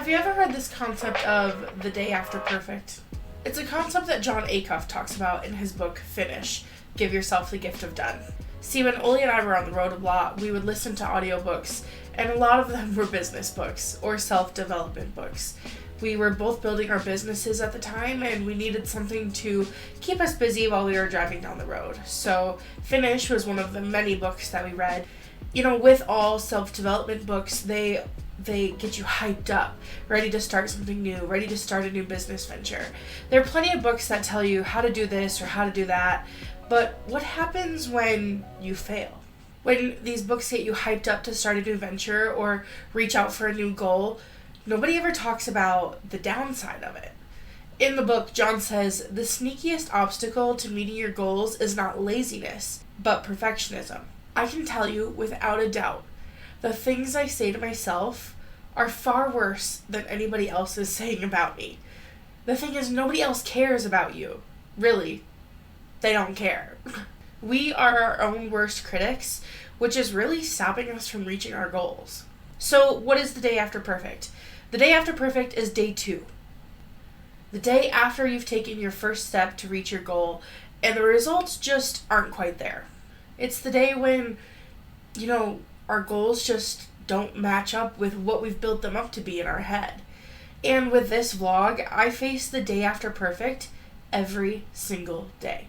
Have you ever heard this concept of the day after perfect? It's a concept that Jon Acuff talks about in his book, Finish, Give Yourself the Gift of Done. See, when Olie and I were on the road a lot, we would listen to audiobooks, and a lot of them were business books or self-development books. We were both building our businesses at the time, and we needed something to keep us busy while we were driving down the road. So Finish was one of the many books that we read. You know, with all self-development books, they get you hyped up, ready to start something new, ready to start a new business venture. There are plenty of books that tell you how to do this or how to do that, but what happens when you fail? When these books get you hyped up to start a new venture or reach out for a new goal, nobody ever talks about the downside of it. In the book, Jon says, the sneakiest obstacle to meeting your goals is not laziness, but perfectionism. I can tell you, without a doubt, the things I say to myself are far worse than anybody else is saying about me. The thing is, nobody else cares about you. Really. They don't care. We are our own worst critics, which is really stopping us from reaching our goals. So, what is the day after perfect? The day after perfect is day 2. The day after you've taken your first step to reach your goal, and the results just aren't quite there. It's the day when, our goals just don't match up with what we've built them up to be in our head. And with this vlog, I face the day after perfect every single day.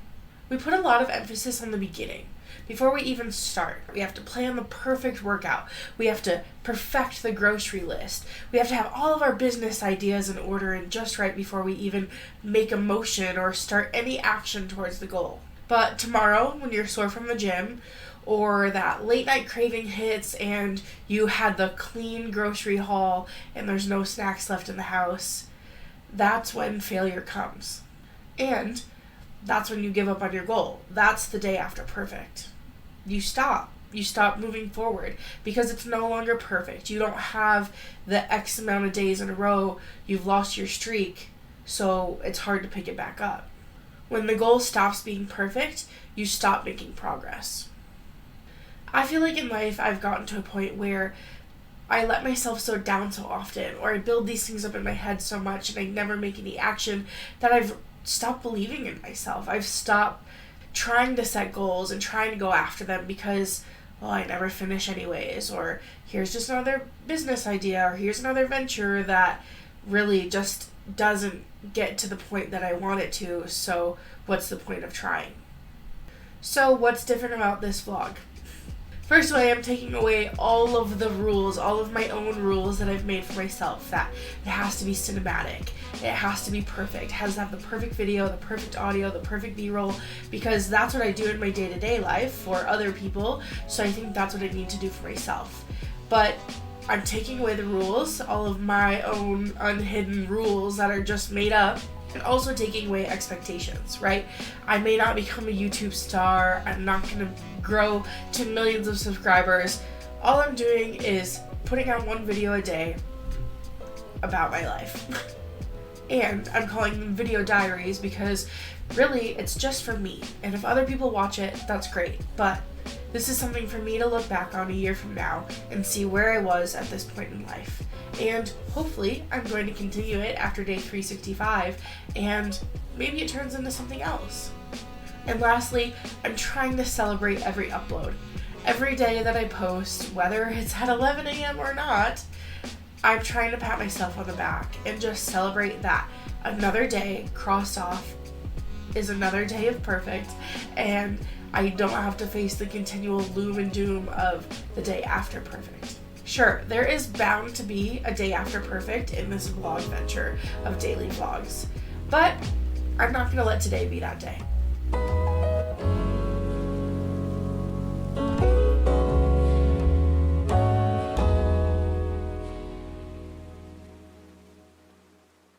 We put a lot of emphasis on the beginning. Before we even start, we have to plan the perfect workout. We have to perfect the grocery list. We have to have all of our business ideas in order and just right before we even make a motion or start any action towards the goal. But tomorrow, when you're sore from the gym, or that late night craving hits and you had the clean grocery haul and there's no snacks left in the house, that's when failure comes. And that's when you give up on your goal. That's the day after perfect. You stop moving forward because it's no longer perfect. You don't have the X amount of days in a row. You've lost your streak, so it's hard to pick it back up. When the goal stops being perfect, you stop making progress. I feel like in life I've gotten to a point where I let myself so down so often, or I build these things up in my head so much and I never make any action, that I've stopped believing in myself. I've stopped trying to set goals and trying to go after them because, I never finish anyways, or here's just another business idea, or here's another venture that really just doesn't get to the point that I want it to, so what's the point of trying? So what's different about this vlog? First away, I'm taking away all of the rules, all of my own rules that I've made for myself, that it has to be cinematic, it has to be perfect, it has to have the perfect video, the perfect audio, the perfect B-roll, because that's what I do in my day-to-day life for other people, so I think that's what I need to do for myself. But I'm taking away the rules, all of my own unhidden rules that are just made up, and also taking away expectations, right? I may not become a YouTube star, I'm not going to grow to millions of subscribers. All I'm doing is putting out one video a day about my life. And I'm calling them video diaries because really it's just for me. And if other people watch it, that's great. But this is something for me to look back on a year from now and see where I was at this point in life. And hopefully I'm going to continue it after day 365 and maybe it turns into something else. And lastly, I'm trying to celebrate every upload. Every day that I post, whether it's at 11 a.m. or not, I'm trying to pat myself on the back and just celebrate that another day crossed off is another day of perfect, and I don't have to face the continual gloom and doom of the day after perfect. Sure, there is bound to be a day after perfect in this vlog venture of daily vlogs, but I'm not going to let today be that day.